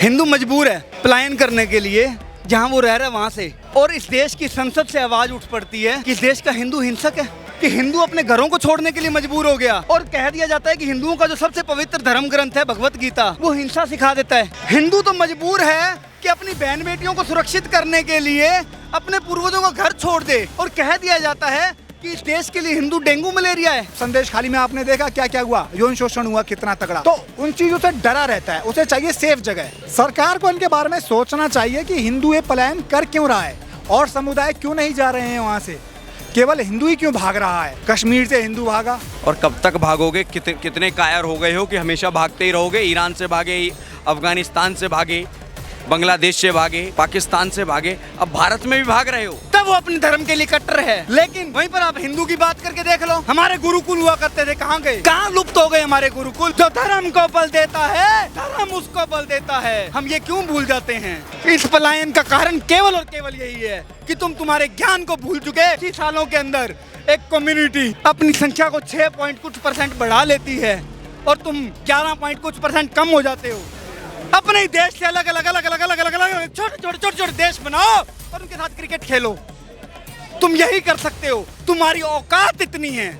हिंदू मजबूर है पलायन करने के लिए जहां वो रह रहा है वहां से, और इस देश की संसद से आवाज उठ पड़ती है कि इस देश का हिंदू हिंसक है, कि हिंदू अपने घरों को छोड़ने के लिए मजबूर हो गया, और कह दिया जाता है कि हिंदुओं का जो सबसे पवित्र धर्म ग्रंथ है भगवत गीता वो हिंसा सिखा देता है। हिंदू तो मजबूर है कि अपनी बहन बेटियों को सुरक्षित करने के लिए अपने पूर्वजों का घर छोड़ दे, और कह दिया जाता है कि इस देश के लिए हिंदू डेंगू मलेरिया है। संदेश खाली में आपने देखा क्या क्या हुआ, यौन शोषण हुआ कितना तगड़ा, तो उन चीजों से डरा रहता है, उसे चाहिए सेफ जगह। सरकार को इनके बारे में सोचना चाहिए कि हिंदू ये पलायन कर क्यों रहा है और समुदाय क्यों नहीं जा रहे हैं वहाँ से, केवल हिंदू ही क्यों भाग रहा है। कश्मीर से हिंदू भागा, और कब तक भागोगे? कितने कायर हो गए हो कि हमेशा भागते ही रहोगे? ईरान से भागे, अफगानिस्तान से भागे, बांग्लादेश से भागे, पाकिस्तान से भागे, अब भारत में भी भाग रहे हो। तब वो अपने धर्म के लिए कट्टर है, लेकिन वहीं पर आप हिंदू की बात करके देख लो, हमारे गुरुकुल हुआ करते थे, कहाँ गए, कहाँ लुप्त हो गए हमारे गुरुकुल। जो धर्म को बल देता है धर्म उसको बल देता है, हम ये क्यों भूल जाते हैं। इस पलायन का कारण केवल और केवल यही है कि तुम्हारे ज्ञान को भूल चुके। इसी सालों के अंदर एक कम्युनिटी अपनी संख्या को 6% बढ़ा लेती है और तुम 11% कम हो जाते हो। अपने ही देश से अलग अलग छोटे देश बनाओ और उनके साथ क्रिकेट खेलो। तुम यही कर सकते हो, तुम्हारी औकात इतनी है।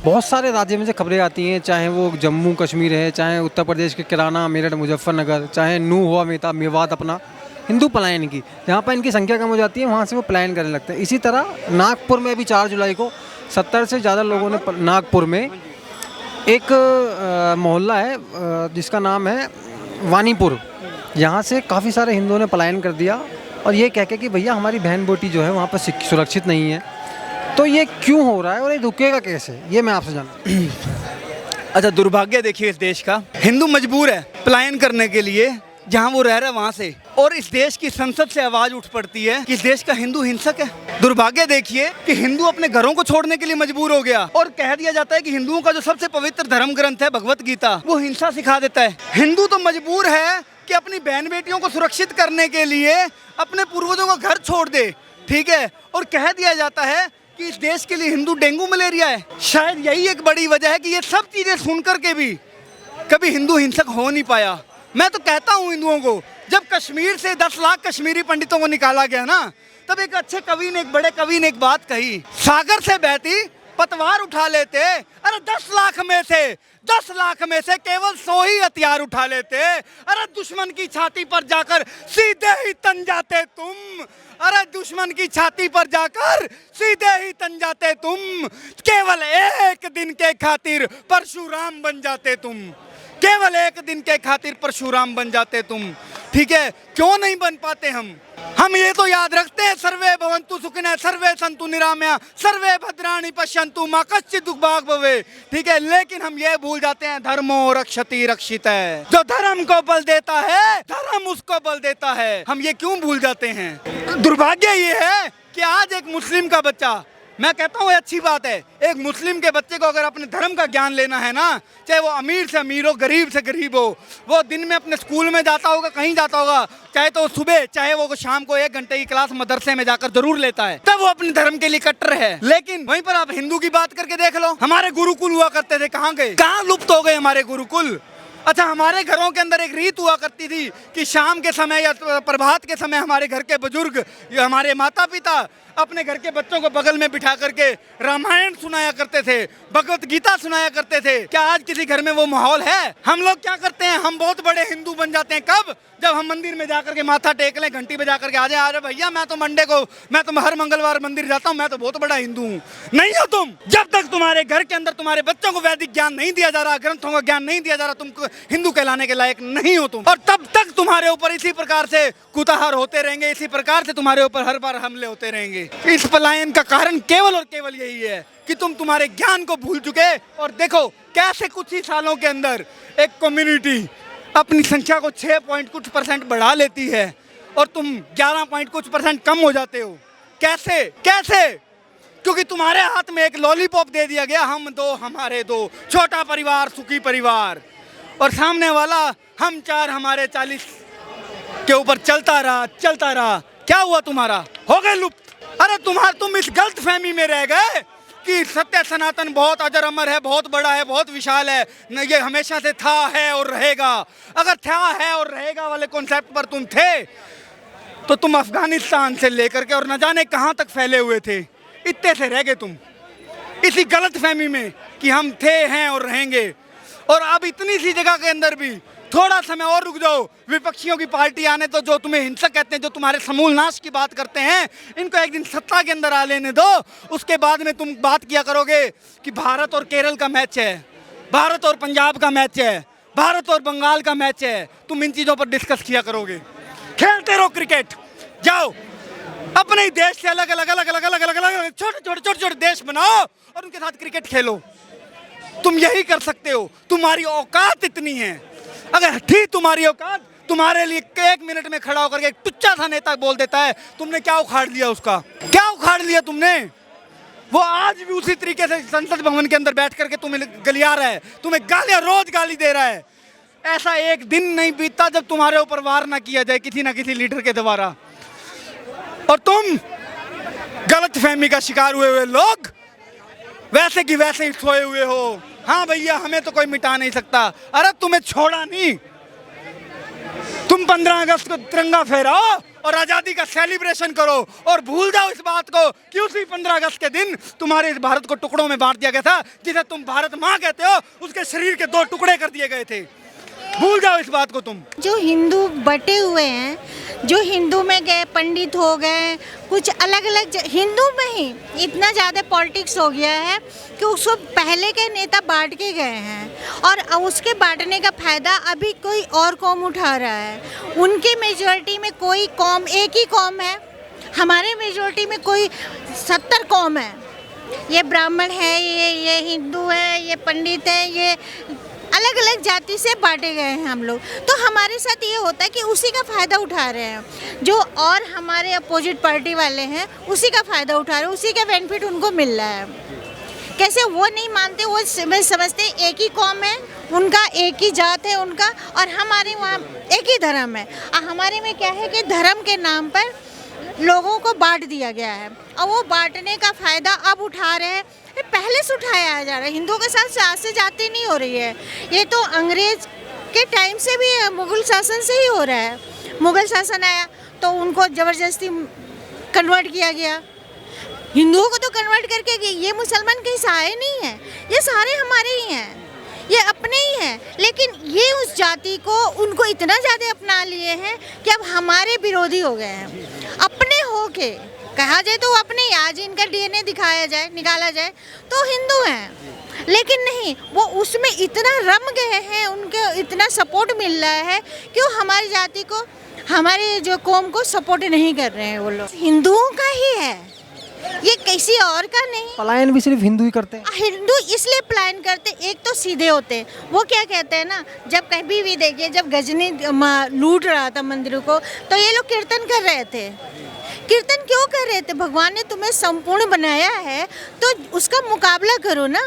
बहुत सारे राज्य में से खबरें आती हैं, चाहे वो जम्मू कश्मीर है, चाहे उत्तर प्रदेश के किराना, मेरठ, मुजफ्फरनगर, चाहे नू हुआ मेवात अपना, हिंदू पलायन की, जहाँ पर इनकी संख्या कम हो जाती है वहाँ से वो पलायन करने लगते हैं। इसी तरह नागपुर में भी 4 जुलाई को 70 से ज़्यादा लोगों ने नागपुर में एक मोहल्ला है जिसका नाम है वानीपुर, यहाँ से काफ़ी सारे हिंदुओं ने पलायन कर दिया, और ये कह के कि भैया हमारी बहन बेटी जो है वहाँ पर सुरक्षित नहीं है। तो ये क्यों हो रहा है और ये रुकेगा कैसे, ये मैं आपसे जानना। अच्छा, दुर्भाग्य देखिए इस देश का, हिंदू मजबूर है पलायन करने के लिए जहां वो रह रहा है वहां से, और इस देश की संसद से आवाज उठ पड़ती है कि इस देश का हिंदू हिंसक है। दुर्भाग्य देखिए कि हिंदू अपने घरों को छोड़ने के लिए मजबूर हो गया, और कह दिया जाता है कि हिंदुओं का जो सबसे पवित्र धर्म ग्रंथ है भगवत गीता वो हिंसा सिखा देता है। हिंदू तो मजबूर है कि अपनी बहन बेटियों को सुरक्षित करने के लिए अपने पूर्वजों का घर छोड़ दे, ठीक है, और कह दिया जाता है कि इस देश के लिए हिंदू डेंगू मलेरिया है। शायद यही एक बड़ी वजह है कि ये सब चीजें सुन करके भी कभी हिंदू हिंसक हो नहीं पाया। मैं तो कहता हूँ हिंदुओं को, जब कश्मीर से 10 लाख कश्मीरी पंडितों को निकाला गया ना, तब एक अच्छे कवि ने, एक बड़े कवि ने एक बात कही, सागर से बहती पतवार उठा लेते, अरे 10 लाख में से केवल 100 ही हथियार उठा लेते, अरे दुश्मन की छाती पर जाकर सीधे ही तन जाते तुम, अरे दुश्मन की छाती पर जाकर सीधे ही तन जाते तुम, केवल एक दिन के खातिर परशुराम बन जाते तुम, केवल एक दिन के खातिर परशुराम बन जाते तुम। ठीक है, क्यों नहीं बन पाते हम ये तो याद रखते हैं, सर्वे भवन्तु सुखिनः सर्वे सन्तु निरामया सर्वे भद्राणि पश्यन्तु मा कश्चित् दुःखभाग् भवेत्, ठीक है, लेकिन हम ये भूल जाते हैं धर्मो रक्षति रक्षितः, जो धर्म को बल देता है धर्म उसको बल देता है, हम ये क्यों भूल जाते हैं। दुर्भाग्य ये है कि आज एक मुस्लिम का बच्चा, मैं कहता हूँ अच्छी बात है, एक मुस्लिम के बच्चे को अगर अपने धर्म का ज्ञान लेना है ना, चाहे वो अमीर से अमीर हो, गरीब से गरीब हो, वो दिन में अपने स्कूल में जाता होगा, कहीं जाता होगा, चाहे तो सुबह चाहे वो शाम को 1 घंटे की क्लास मदरसे में जाकर जरूर लेता है, तब वो अपने धर्म के लिए कट्टर है। लेकिन वहीं पर आप हिंदू की बात करके देख लो, हमारे गुरुकुल हुआ करते थे, कहाँ गए, कहाँ लुप्त हो गए हमारे गुरुकुल। अच्छा, हमारे घरों के अंदर एक रीत हुआ करती थी कि शाम के समय या प्रभात के समय हमारे घर के बुजुर्ग या हमारे माता पिता अपने घर के बच्चों को बगल में बिठा करके रामायण सुनाया करते थे, भगवत गीता सुनाया करते थे। क्या आज किसी घर में वो माहौल है? हम लोग क्या करते हैं, हम बहुत बड़े हिंदू बन जाते हैं कब, जब हम मंदिर में जाकर के माथा टेक लें, घंटी बजा करके आ जाए, अरे भैया मैं तो हर मंगलवार मंदिर जाता हूँ, मैं तो बहुत बड़ा हिंदू हूँ। नहीं हो तुम, जब तक तुम्हारे घर के अंदर तुम्हारे बच्चों को वैदिक ज्ञान नहीं दिया जा रहा, ग्रंथों का ज्ञान नहीं दिया जा रहा, तुम हिंदू कहलाने के लायक नहीं हो तुम, और तब तक तुम्हारे ऊपर इसी प्रकार से कुताहार होते रहेंगे, इसी प्रकार से तुम्हारे ऊपर हर बार हमले होते रहेंगे। इस पलायन का कारण केवल और केवल यही है कि तुम्हारे ज्ञान को भूल चुके, और देखो कैसे कुछ ही सालों के अंदर एक कम्युनिटी अपनी संख्या को 6% बढ़ा लेती है और तुम 11% कम हो जाते हो। कैसे कैसे? क्योंकि तुम्हारे हाथ में एक लॉलीपॉप दे दिया गया, हम दो हमारे दो, छोटा परिवार सुखी परिवार, और सामने वाला हम 4 हमारे 40 के ऊपर चलता रहा। क्या हुआ तुम्हारा? हो गए लुप्त। अरे तुम इस गलत फहमी में रह गए कि कि सत्य सनातन बहुत अजर अमर है, बहुत बड़ा है, बहुत विशाल है, न ये हमेशा से था, है और रहेगा। अगर था, है और रहेगा वाले कॉन्सेप्ट पर तुम थे तो तुम अफगानिस्तान से लेकर के और न जाने कहाँ तक फैले हुए थे। इतने से रह गए तुम, इसी गलत फहमी में कि हम थे, हैं और रहेंगे। और अब इतनी सी जगह के अंदर भी थोड़ा समय और रुक जाओ, विपक्षियों की पार्टी आने तो, जो तुम्हें हिंसक कहते हैं, जो तुम्हारे समूल नाश की बात करते हैं, इनको एक दिन सत्ता के अंदर आ लेने दो। उसके बाद में तुम बात किया करोगे कि भारत और केरल का मैच है, भारत और पंजाब का मैच है, भारत और बंगाल का मैच है। तुम इन चीज़ों पर डिस्कस किया करोगे। खेलते रहो क्रिकेट, जाओ अपने ही देश से अलग अलग अलग अलग अलग अलग अलग छोटे देश बनाओ और उनके साथ क्रिकेट खेलो। तुम यही कर सकते हो, तुम्हारी औकात इतनी है। अगर थी तुम्हारी औकात, तुम्हारे लिए 1 मिनट में खड़ा होकर के एक टुच्चा सा नेता बोल देता है, तुमने क्या उखाड़ लिया उसका, क्या उखाड़ लिया तुमने। वो आज भी उसी तरीके से संसद भवन के अंदर बैठ करके तुम्हें गलिया रहा है, तुम्हें गालियां रोज गाली दे रहा है। ऐसा एक दिन नहीं बीतता जब तुम्हारे ऊपर वार ना किया जाए किसी ना किसी लीडर के द्वारा। और तुम गलत फहमी का शिकार हुए लोग वैसे की वैसे ही सोए हुए हो। हाँ भैया, हमें तो कोई मिटा नहीं सकता। अरे तुम्हें छोड़ा नहीं, तुम 15 अगस्त को तिरंगा फहराओ और आज़ादी का सेलिब्रेशन करो और भूल जाओ इस बात को कि उसी 15 अगस्त के दिन तुम्हारे इस भारत को टुकड़ों में बांट दिया गया था, जिसे तुम भारत माँ कहते हो, उसके शरीर के 2 टुकड़े कर दिए गए थे। भूल जाओ इस बात को तुम। जो हिंदू बटे हुए हैं, जो हिंदू में गए पंडित हो गए, कुछ अलग अलग हिंदू में ही इतना ज़्यादा पॉलिटिक्स हो गया है कि उसको पहले के नेता बांट के गए हैं और उसके बांटने का फ़ायदा अभी कोई और कौम उठा रहा है। उनकी मेजॉरिटी में कोई कौम, एक ही कौम है, हमारे मेजॉरिटी में कोई 70 कौम है। ये ब्राह्मण है, ये हिंदू है, ये पंडित है, ये अलग अलग जाति से बांटे गए हैं हम लोग। तो हमारे साथ ये होता है कि उसी का फ़ायदा उठा रहे हैं, जो और हमारे अपोजिट पार्टी वाले हैं उसी का फ़ायदा उठा रहे हैं, उसी का बेनिफिट उनको मिल रहा है। कैसे वो नहीं मानते, वो समझते एक ही कौम है उनका, एक ही जात है उनका, और हमारे वहाँ एक ही धर्म है। हमारे में क्या है कि धर्म के नाम पर लोगों को बांट दिया गया है और वो बांटने का फ़ायदा अब उठा रहे हैं। पहले से उठाया जा रहा है, हिंदुओं के साथ आज से जाती नहीं हो रही है। ये तो अंग्रेज के टाइम से भी मुग़ल शासन से ही हो रहा है। मुग़ल शासन आया तो उनको ज़बरदस्ती कन्वर्ट किया गया, हिंदुओं को तो कन्वर्ट करके गई। ये मुसलमान कहीं से आए नहीं हैं, ये सारे हमारे ही हैं, ये अपने ही हैं। लेकिन ये उस जाति को उनको इतना ज़्यादा अपना लिए हैं कि अब हमारे विरोधी हो गए हैं। अपने हो के कहा जाए तो वो अपने, आज इनका डीएनए दिखाया जाए, निकाला जाए तो हिंदू हैं, लेकिन नहीं, वो उसमें इतना रम गए हैं, उनको इतना सपोर्ट मिल रहा है कि वो हमारी जाति को, हमारे जो कौम को सपोर्ट नहीं कर रहे हैं। वो लोग हिंदुओं का ही है, ये किसी और का नहीं। पलायन भी सिर्फ हिंदू ही करते हैं। हिंदू इसलिए पलायन करते, एक तो सीधे होते हैं, वो क्या कहते हैं ना, जब कभी भी देखिए, जब गजनी लूट रहा था मंदिरों को तो ये लोग कीर्तन कर रहे थे। कीर्तन क्यों कर रहे थे? भगवान ने तुम्हें संपूर्ण बनाया है तो उसका मुकाबला करो ना।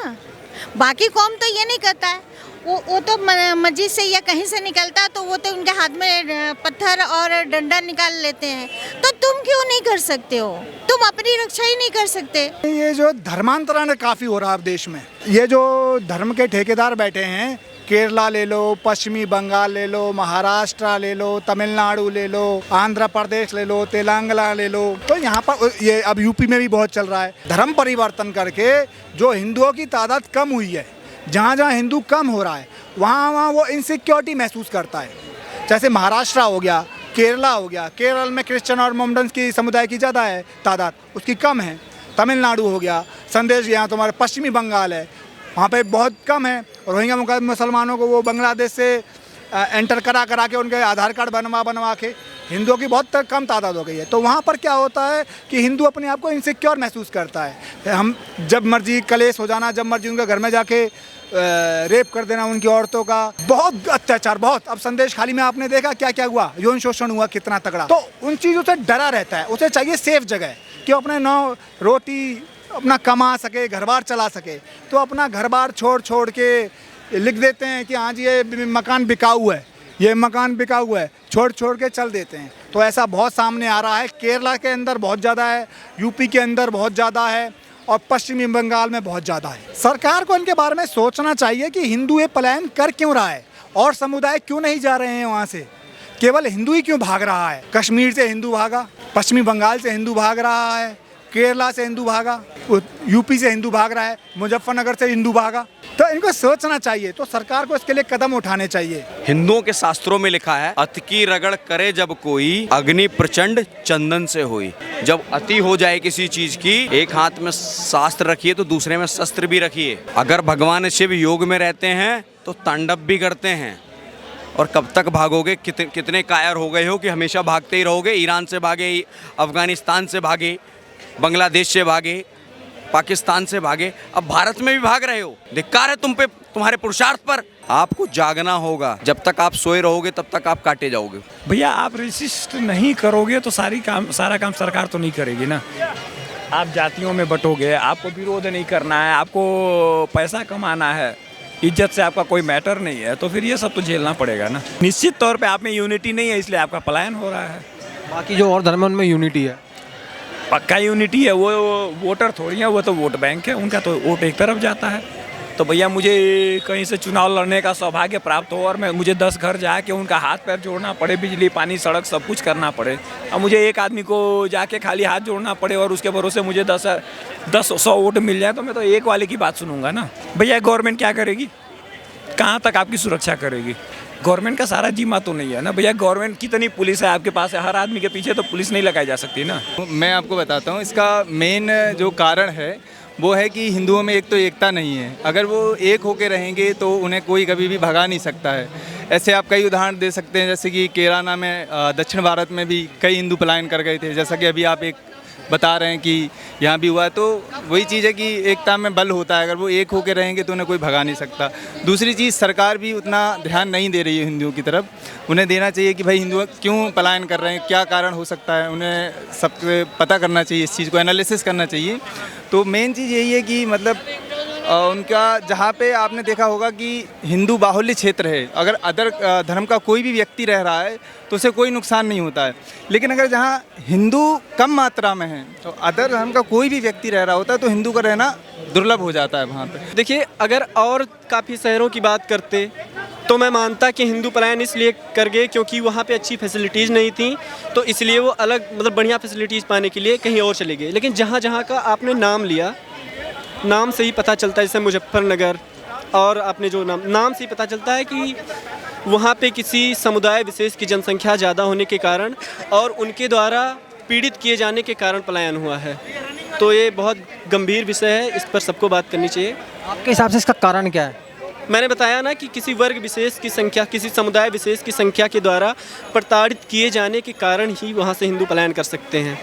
बाकी कौम तो ये नहीं करता है, वो तो मस्जिद से या कहीं से निकलता तो वो तो उनके हाथ में पत्थर और डंडा निकाल लेते हैं। तो तुम क्यों नहीं कर सकते हो? तुम अपनी रक्षा ही नहीं कर सकते। ये जो धर्मांतरण काफ़ी हो रहा है अब देश में, ये जो धर्म के ठेकेदार बैठे हैं, केरला ले लो, पश्चिमी बंगाल ले लो, महाराष्ट्र ले लो, तमिलनाडु ले लो, आंध्र प्रदेश ले लो, तेलंगाना ले लो, तो यहाँ पर ये अब यूपी में भी बहुत चल रहा है। धर्म परिवर्तन करके जो हिंदुओं की तादाद कम हुई है, जहाँ जहाँ हिंदू कम हो रहा है वहाँ वो इनसिक्योरिटी महसूस करता है। जैसे महाराष्ट्र हो गया, केरला हो गया, केरल में क्रिश्चियन और मोमडन्स की समुदाय की ज़्यादा है तादाद, उसकी कम है। तमिलनाडु हो गया, संदेश यहाँ तुम्हारे पश्चिमी बंगाल है, वहाँ पे बहुत कम है। रोहिंग्या मुसलमानों को वो बांग्लादेश से एंटर करा के उनके आधार कार्ड बनवा के हिंदुओं की बहुत कम तादाद हो गई है। तो वहाँ पर क्या होता है कि हिंदू अपने आप को इनसिक्योर महसूस करता है। हम जब मर्जी कलेश हो जाना, जब मर्जी उनके घर में जाके रेप कर देना उनकी औरतों का, बहुत अत्याचार, बहुत। अब संदेश खाली में आपने देखा क्या क्या हुआ, यौन शोषण हुआ कितना तगड़ा। तो उन चीज़ों से डरा रहता है, उसे चाहिए सेफ जगह कि अपने नौ रोटी अपना कमा सके, घर बार चला सके। तो अपना घर बार छोड़ के लिख देते हैं कि हाँ जी ये मकान बिकाऊ है, ये मकान बिकाऊ है, छोड़ के चल देते हैं। तो ऐसा बहुत सामने आ रहा है। केरला के अंदर बहुत ज़्यादा है, यूपी के अंदर बहुत ज़्यादा है, और पश्चिमी बंगाल में बहुत ज़्यादा है। सरकार को इनके बारे में सोचना चाहिए कि हिंदू ये पलायन कर क्यों रहा है और समुदाय क्यों नहीं जा रहे हैं वहाँ से, केवल हिंदू ही क्यों भाग रहा है। कश्मीर से हिंदू भागा, पश्चिमी बंगाल से हिंदू भाग रहा है, केरला से हिंदू भागा, यूपी से हिंदू भाग रहा है, मुजफ्फरनगर से हिंदू भागा। तो इनको सोचना चाहिए, तो सरकार को इसके लिए कदम उठाने चाहिए। हिंदुओं के शास्त्रों में लिखा है, अति की रगड़ करे जब कोई, अग्नि प्रचंड चंदन से होई। जब अति हो जाए किसी चीज की, एक हाथ में शास्त्र रखिए तो दूसरे में शस्त्र भी रखिए। अगर भगवान शिव योग में रहते हैं तो तांडव भी करते हैं। और कब तक भागोगे? कितने कायर हो गए हो कि हमेशा भागते ही रहोगे। ईरान से भागे, अफगानिस्तान से भागे, बांग्लादेश से भागे, पाकिस्तान से भागे, अब भारत में भी भाग रहे हो। धिक्कार है तुम पे, तुम्हारे पुरुषार्थ पर। आपको जागना होगा। जब तक आप सोए रहोगे तब तक आप काटे जाओगे। भैया आप रेसिस्ट नहीं करोगे तो सारा काम सरकार तो नहीं करेगी ना। आप जातियों में बटोगे, आपको विरोध नहीं करना है, आपको पैसा कमाना है, इज्जत से आपका कोई मैटर नहीं है, तो फिर ये सब तो झेलना पड़ेगा ना। निश्चित तौर पे आप में यूनिटी नहीं है, इसलिए आपका पलायन हो रहा है। बाकी जो और धर्म है उनमें यूनिटी है, पक्का यूनिटी है। वो वोटर थोड़ी है, वो तो वोट बैंक है, उनका तो वोट एक तरफ जाता है। तो भैया मुझे कहीं से चुनाव लड़ने का सौभाग्य प्राप्त हो और मुझे 10 घर जाके उनका हाथ पैर जोड़ना पड़े, बिजली पानी सड़क सब कुछ करना पड़े, और मुझे एक आदमी को जाके खाली हाथ जोड़ना पड़े और उसके भरोसे मुझे 100 वोट मिल जाए, तो मैं तो एक वाले की बात सुनूंगा ना। भैया गवर्नमेंट क्या करेगी? कहाँ तक आपकी सुरक्षा करेगी? गवर्नमेंट का सारा जिम्मा तो नहीं है ना भैया। गवर्नमेंट कितनी पुलिस है आपके पास है, हर आदमी के पीछे तो पुलिस नहीं लगाई जा सकती ना। मैं आपको बताता हूँ, इसका मेन जो कारण है वो है कि हिंदुओं में एक तो एकता नहीं है। अगर वो एक होके रहेंगे तो उन्हें कोई कभी भी भगा नहीं सकता है। ऐसे आप कई उदाहरण दे सकते हैं, जैसे कि केरला में दक्षिण भारत में भी कई हिंदू पलायन कर गए थे, जैसा कि अभी आप एक बता रहे हैं कि यहाँ भी हुआ। तो वही चीज़ है कि एकता में बल होता है। अगर वो एक होके रहेंगे तो उन्हें कोई भगा नहीं सकता। दूसरी चीज़, सरकार भी उतना ध्यान नहीं दे रही है हिंदुओं की तरफ। उन्हें देना चाहिए कि भाई हिंदू क्यों पलायन कर रहे हैं, क्या कारण हो सकता है, उन्हें सब पता करना चाहिए, इस चीज़ को एनालिसिस करना चाहिए। तो मेन चीज़ यही है कि मतलब उनका जहाँ पे आपने देखा होगा कि हिंदू बाहुल्य क्षेत्र है, अगर अदर धर्म का कोई भी व्यक्ति रह रहा है तो उसे कोई नुकसान नहीं होता है। लेकिन अगर जहाँ हिंदू कम मात्रा में है तो अदर धर्म का कोई भी व्यक्ति रह रहा होता है तो हिंदू का रहना दुर्लभ हो जाता है वहाँ पे। देखिए, अगर और काफ़ी शहरों की बात करते तो मैं मानता कि हिंदू पलायन इसलिए कर गए क्योंकि वहाँ पे अच्छी फैसिलिटीज़ नहीं थी, तो इसलिए वो अलग मतलब बढ़िया फैसिलिटीज़ पाने के लिए कहीं और चले गए। लेकिन जहाँ जहाँ का आपने नाम लिया, नाम से ही पता चलता है, जैसे मुजफ्फरनगर, और आपने जो नाम से ही पता चलता है कि वहाँ पे किसी समुदाय विशेष की जनसंख्या ज़्यादा होने के कारण और उनके द्वारा पीड़ित किए जाने के कारण पलायन हुआ है। तो ये बहुत गंभीर विषय है, इस पर सबको बात करनी चाहिए। आपके हिसाब से इसका कारण क्या है? मैंने बताया ना कि किसी वर्ग विशेष की संख्या, किसी समुदाय विशेष की संख्या के द्वारा प्रताड़ित किए जाने के कारण ही वहाँ से हिंदू पलायन कर सकते हैं।